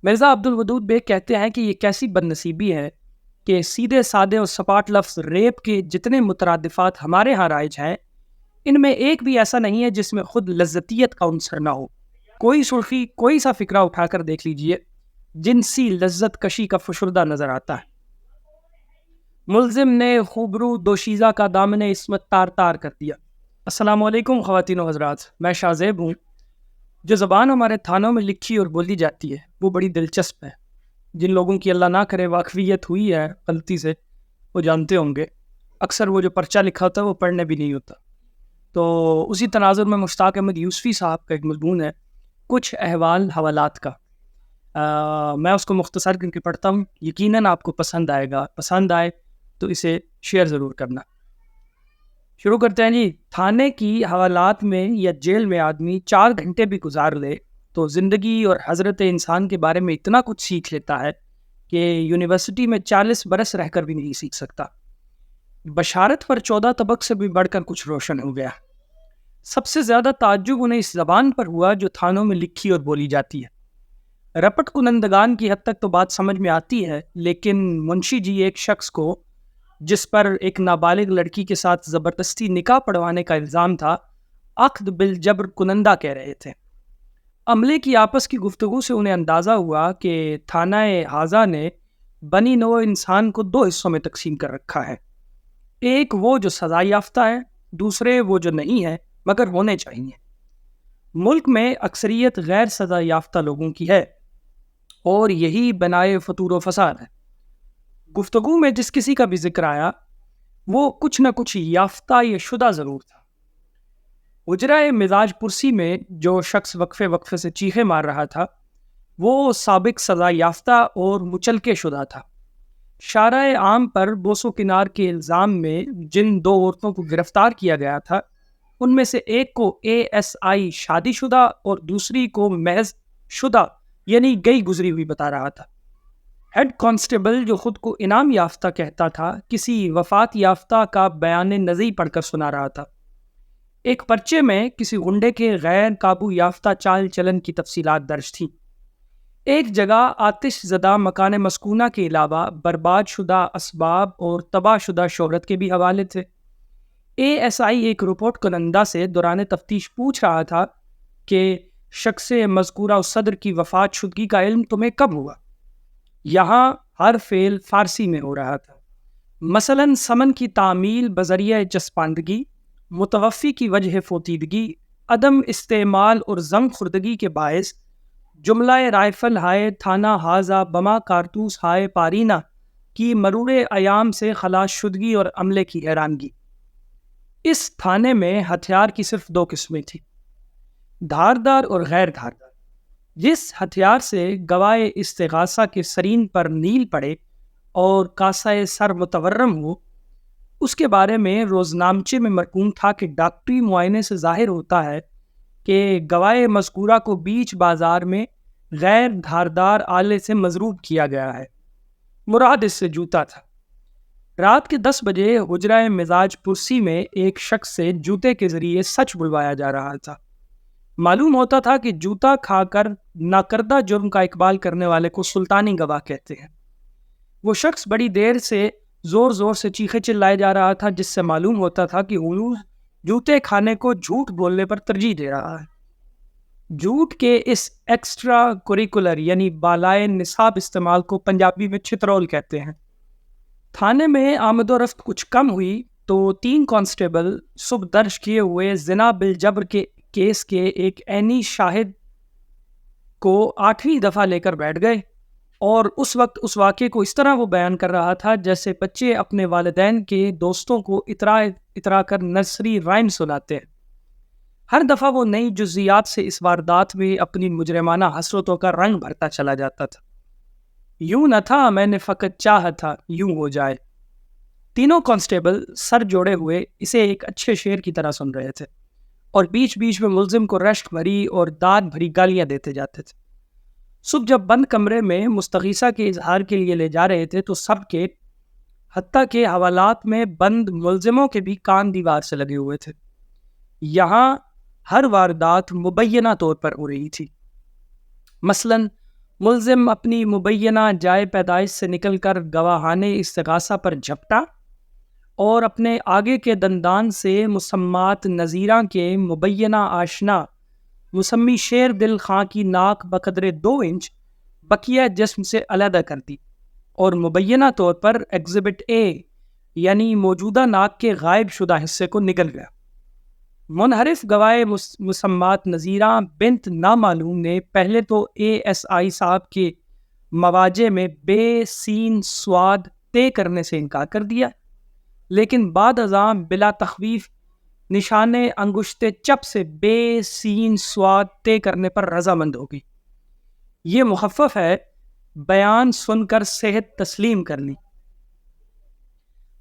Mirza Abdul Wadood bag کہتے ہیں کہ یہ کیسی بدنصیبی ہے کہ سیدھے سادے اور سپاٹ لفظ ریپ کے جتنے مترادفات ہمارے ہاں رائج ہیں، ان میں ایک بھی ایسا نہیں ہے جس میں خود لذتیت کا عنصر نہ ہو۔ کوئی سرخی، کوئی سا فکرہ اٹھا کر دیکھ لیجئے، جنسی لذت کشی کا فشردہ نظر آتا ہے۔ ملزم نے خوبرو دوشیزہ کا دامن عصمت تار تار کر دیا۔ السلام علیکم خواتین و حضرات، میں شاہ زیب ہوں۔ جو زبان ہمارے تھانوں میں لکھی اور بولی جاتی ہے وہ بڑی دلچسپ ہے۔ جن لوگوں کی اللہ نہ کرے واقفیت ہوئی ہے غلطی سے، وہ جانتے ہوں گے اکثر وہ جو پرچہ لکھا ہوتا ہے وہ پڑھنے بھی نہیں ہوتا۔ تو اسی تناظر میں مشتاق احمد یوسفی صاحب کا ایک مضمون ہے، کچھ احوال حوالات کا۔ میں اس کو مختصر کر کے پڑھتا ہوں، یقیناً آپ کو پسند آئے گا۔ پسند آئے تو اسے شیئر ضرور کرنا۔ شروع کرتے ہیں جی۔ تھانے کی حوالات میں یا جیل میں آدمی 4 گھنٹے بھی گزار لے تو زندگی اور حضرت انسان کے بارے میں اتنا کچھ سیکھ لیتا ہے کہ یونیورسٹی میں 40 برس رہ کر بھی نہیں سیکھ سکتا۔ بشارت پر 14 طبق سے بھی بڑھ کر کچھ روشن ہو گیا۔ سب سے زیادہ تعجب انہیں اس زبان پر ہوا جو تھانوں میں لکھی اور بولی جاتی ہے۔ رپٹ کنندگان کی حد تک تو بات سمجھ میں آتی ہے، لیکن منشی جی ایک شخص کو جس پر ایک نابالغ لڑکی کے ساتھ زبردستی نکاح پڑھوانے کا الزام تھا، عقد بالجبر کنندہ کہہ رہے تھے۔ عملے کی آپس کی گفتگو سے انہیں اندازہ ہوا کہ تھانہ حاضہ نے بنی نوع انسان کو 2 حصوں میں تقسیم کر رکھا ہے، ایک وہ جو سزا یافتہ ہے، دوسرے وہ جو نہیں ہے مگر ہونے چاہیے۔ ملک میں اکثریت غیر سزا یافتہ لوگوں کی ہے اور یہی بنائے فتور و فساد ہے۔ گفتگو میں جس کسی کا بھی ذکر آیا وہ کچھ نہ کچھ یافتہ یا شدہ ضرور تھا۔ حجرہ مزاج پرسی میں جو شخص وقفے وقفے سے چیخے مار رہا تھا وہ سابق سزا یافتہ اور مچلکے شدہ تھا۔ شارع عام پر بوس و کنار کے الزام میں جن 2 عورتوں کو گرفتار کیا گیا تھا ان میں سے ایک کو ASI شادی شدہ اور دوسری کو محض شدہ یعنی گئی گزری ہوئی بتا رہا تھا۔ ہیڈ کانسٹیبل جو خود کو انعام یافتہ کہتا تھا کسی وفات یافتہ کا بیان نزی پڑھ کر سنا رہا تھا۔ ایک پرچے میں کسی غنڈے کے غیر قابو یافتہ چال چلن کی تفصیلات درج تھیں۔ ایک جگہ آتش زدہ مکان مسکونہ کے علاوہ برباد شدہ اسباب اور تباہ شدہ شہرت کے بھی حوالے تھے۔ ASI ایک رپورٹ کنندہ سے دوران تفتیش پوچھ رہا تھا کہ شخص مذکورہ صدر کی وفات شدگی کا علم تمہیں کب ہوا؟ یہاں ہر فعل فارسی میں ہو رہا تھا۔ مثلاً سمن کی تعمیل بذریعہ چسپاندگی، متوفی کی وجہ فوتیدگی، عدم استعمال اور زنگ خوردگی کے باعث جملہ رائفل ہائے تھانہ حاضہ بما کارتوس ہائے پارینہ کی مرور ایام سے خلاص شدگی اور عملے کی حیرانگی۔ اس تھانے میں ہتھیار کی صرف 2 قسمیں تھیں، دھاردار اور غیر دھاردار۔ جس ہتھیار سے گواہ استغاثہ کے سرین پر نیل پڑے اور کاسہ سر متورم ہو، اس کے بارے میں روزنامچے میں مرقوم تھا کہ ڈاکٹری معائنے سے ظاہر ہوتا ہے کہ گواہ مذکورہ کو بیچ بازار میں غیر دھاردار آلے سے مضروب کیا گیا ہے، مراد اس سے جوتا تھا۔ رات کے 10 بجے حجرہ مزاج پرسی میں ایک شخص سے جوتے کے ذریعے سچ بلوایا جا رہا تھا۔ معلوم ہوتا تھا کہ جوتا کھا کر ناکردہ جرم کا اقبال کرنے والے کو سلطانی گواہ کہتے ہیں۔ وہ شخص بڑی دیر سے زور زور سے چیخے چلائے جا رہا تھا، جس سے معلوم ہوتا تھا کہ حضور جوتے کھانے کو جھوٹ بولنے پر ترجیح دے رہا ہے۔ جھوٹ کے اس ایکسٹرا کوریکولر یعنی بالائے نصاب استعمال کو پنجابی میں چھترول کہتے ہیں۔ تھانے میں آمد و رفت کچھ کم ہوئی تو 3 کانسٹیبل صبح درج کیے ہوئے زنا بالجبر کے کیس کے ایک عینی شاہد کو 8ویں دفعہ لے کر بیٹھ گئے، اور اس وقت اس واقعے کو اس طرح وہ بیان کر رہا تھا جیسے بچے اپنے والدین کے دوستوں کو اترا کر نرسری رائم سناتے ہیں۔ ہر دفعہ وہ نئی جزیات سے اس واردات میں اپنی مجرمانہ حسرتوں کا رنگ بھرتا چلا جاتا تھا۔ یوں نہ تھا میں نے فقط چاہا تھا یوں ہو جائے۔ تینوں کانسٹیبل سر جوڑے ہوئے اسے ایک اچھے شعر کی طرح سن رہے تھے اور بیچ بیچ میں ملزم کو رشک بھری اور داد بھری گالیاں دیتے جاتے تھے۔ صبح جب بند کمرے میں مستغیثہ کے اظہار کے لیے لے جا رہے تھے تو سب کے، حتیٰ کہ حوالات میں بند ملزموں کے بھی کان دیوار سے لگے ہوئے تھے۔ یہاں ہر واردات مبینہ طور پر ہو رہی تھی۔ مثلاً ملزم اپنی مبینہ جائے پیدائش سے نکل کر گواہان استغاثہ پر جھپٹا اور اپنے آگے کے دندان سے مسمات نذیرہ کے مبینہ آشنا مسمی شیر دل خاں کی ناک بقدر 2 انچ بقیہ جسم سے علیحدہ کر دی اور مبینہ طور پر ایگزبٹ اے یعنی موجودہ ناک کے غائب شدہ حصے کو نگل گیا۔ منحرف گواہ مسمات نذیرہ بنت نامعلوم نے پہلے تو ASI صاحب کے مواجہ میں بے سین سواد طے کرنے سے انکار کر دیا، لیکن بعد ازاں بلا تخویف نشان انگشت چپ سے بے سین سواد طے کرنے پر رضامند ہو گئی۔ یہ مخفف ہے، بیان سن کر صحت تسلیم کرنی۔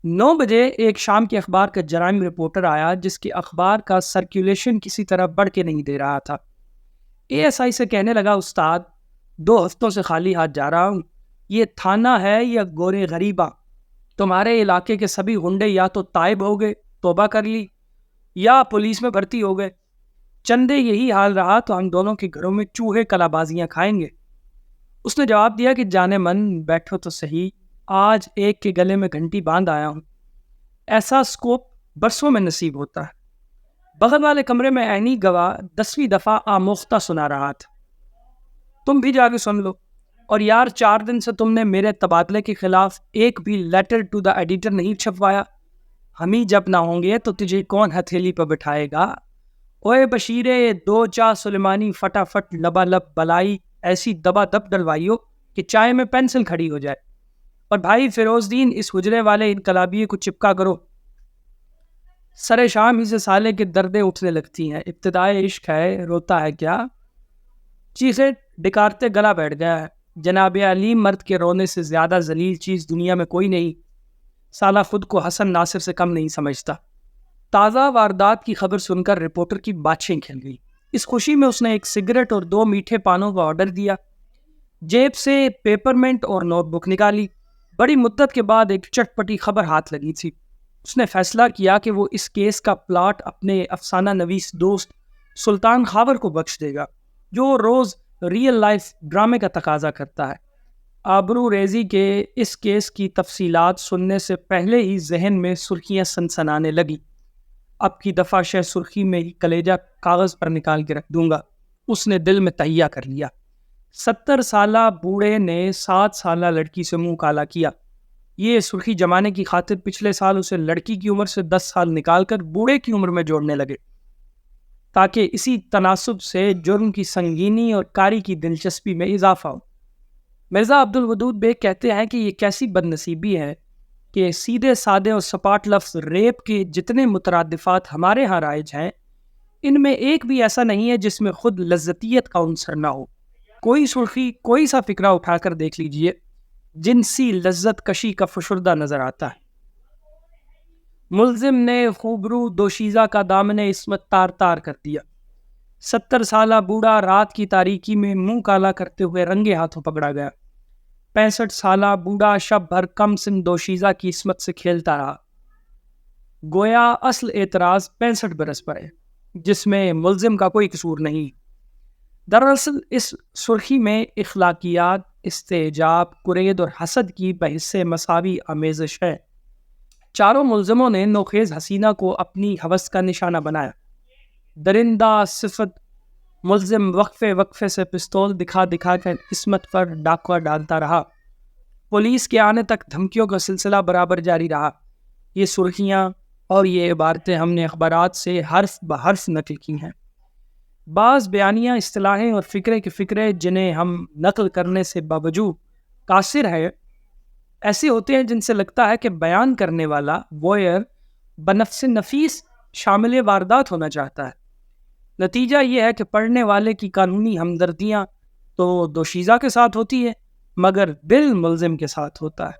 9 بجے ایک شام کے اخبار کا جرائم رپورٹر آیا جس کے اخبار کا سرکولیشن کسی طرح بڑھ کے نہیں دے رہا تھا۔ ASI سے کہنے لگا، استاد 2 ہفتوں سے خالی ہاتھ جا رہا ہوں، یہ تھانہ ہے یا گورے غریبہ؟ تمہارے علاقے کے سبھی غنڈے یا تو تائب ہو گئے، توبہ کر لی، یا پولیس میں بھرتی ہو گئے۔ چندے یہی حال رہا تو ہم دونوں کے گھروں میں چوہے کلا بازیاں کھائیں گے۔ اس نے جواب دیا کہ جانے من بیٹھو تو صحیح، آج ایک کے گلے میں گھنٹی باندھ آیا ہوں، ایسا سکوپ برسوں میں نصیب ہوتا ہے۔ بغل والے کمرے میں عینی گواہ 10ویں دفعہ آموختہ سنا رہا تھا۔ تم بھی جا کے سن لو، اور یار 4 دن سے تم نے میرے تبادلے کے خلاف ایک بھی لیٹر ٹو دا ایڈیٹر نہیں چھپوایا۔ ہم ہی جب نہ ہوں گے تو تجھے کون ہتھیلی پہ بٹھائے گا؟ اوے بشیرے 2 چا سلیمانی فٹافٹ لبا لب بلائی ایسی دبا دب ڈلوائیو کہ چائے میں پینسل کھڑی ہو جائے، اور بھائی فیروز دین اس حجرے والے انقلابیے کو چپکا کرو۔ سر شام ہی سے سالے کے دردیں اٹھنے لگتی ہیں، ابتدائے عشق ہے، روتا ہے کیا؟ چیخے ڈکارتے گلا بیٹھ گیا ہے۔ جناب علیم مرد کے رونے سے زیادہ ذلیل چیز دنیا میں کوئی نہیں۔ سالہ خود کو حسن ناصر سے کم نہیں سمجھتا۔ تازہ واردات کی خبر سن کر رپورٹر کی باتشیں کھل گئی۔ اس خوشی میں اس نے ایک سگریٹ اور 2 میٹھے پانوں کا آرڈر دیا، جیب سے پیپرمنٹ اور نوٹ بک نکالی۔ بڑی مدت کے بعد ایک چٹپٹی خبر ہاتھ لگی تھی۔ اس نے فیصلہ کیا کہ وہ اس کیس کا پلاٹ اپنے افسانہ نویس دوست سلطان خاور کو بخش دے گا، جو روز ریئل لائف ڈرامے کا تقاضا کرتا ہے۔ آبرو ریزی کے اس کیس کی تفصیلات سننے سے پہلے ہی ذہن میں سرخیاں سنسنانے لگی۔ اب کی دفعہ شہ سرخی میں ہی کلیجہ کاغذ پر نکال کے رکھ دوں گا، اس نے دل میں تہیہ کر لیا۔ 70 سالہ بوڑھے نے 7 سالہ لڑکی سے منہ کالا کیا۔ یہ سرخی جمانے کی خاطر پچھلے سال اسے لڑکی کی عمر سے 10 سال نکال کر بوڑھے کی عمر میں جوڑنے لگے، تاکہ اسی تناسب سے جرم کی سنگینی اور کاری کی دلچسپی میں اضافہ ہو۔ مرزا عبدالودود بیگ کہتے ہیں کہ یہ کیسی بد نصیبی ہے کہ سیدھے سادے اور سپاٹ لفظ ریپ کے جتنے مترادفات ہمارے ہاں رائج ہیں، ان میں ایک بھی ایسا نہیں ہے جس میں خود لذتیت کا عنصر نہ ہو۔ کوئی سرخی، کوئی سا فکرہ اٹھا کر دیکھ لیجئے، جنسی لذت کشی کا فشردہ نظر آتا ہے۔ ملزم نے خوبرو دوشیزہ کا دامن عصمت تار تار کر دیا۔ 70 سالہ بوڑھا رات کی تاریکی میں منہ کالا کرتے ہوئے رنگے ہاتھوں پکڑا گیا۔ 65 سالہ بوڑھا شب بھر کم سن دوشیزہ کی عصمت سے کھیلتا رہا، گویا اصل اعتراض 65 برس پر ہے، جس میں ملزم کا کوئی قصور نہیں۔ دراصل اس سرخی میں اخلاقیات، استعجاب، کرید اور حسد کی بحث مساوی آمیزش ہے۔ چاروں ملزموں نے نوخیز حسینہ کو اپنی ہوس کا نشانہ بنایا۔ درندہ صفت ملزم وقفے وقفے سے پستول دکھا دکھا کر عصمت پر ڈاکہ ڈالتا رہا۔ پولیس کے آنے تک دھمکیوں کا سلسلہ برابر جاری رہا۔ یہ سرخیاں اور یہ عبارتیں ہم نے اخبارات سے حرف بحرف نقل کی ہیں۔ بعض بیانیاں، اصطلاحیں اور فکرے کے فکرے جنہیں ہم نقل کرنے سے باوجود قاصر ہے، ایسے ہوتے ہیں جن سے لگتا ہے کہ بیان کرنے والا ووئر بنفس نفیس شامل واردات ہونا چاہتا ہے۔ نتیجہ یہ ہے کہ پڑھنے والے کی قانونی ہمدردیاں تو دوشیزہ کے ساتھ ہوتی ہے، مگر دل ملزم کے ساتھ ہوتا ہے۔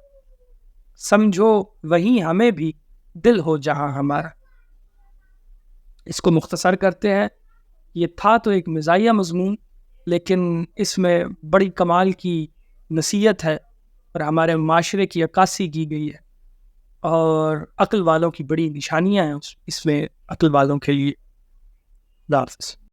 سمجھو وہیں ہمیں بھی دل ہو جہاں ہمارا۔ اس کو مختصر کرتے ہیں۔ یہ تھا تو ایک مزاحیہ مضمون، لیکن اس میں بڑی کمال کی نصیحت ہے اور ہمارے معاشرے کی عکاسی کی گئی ہے، اور عقل والوں کی بڑی نشانیاں ہیں اس میں عقل والوں کے لیے۔ اللہ حافظ۔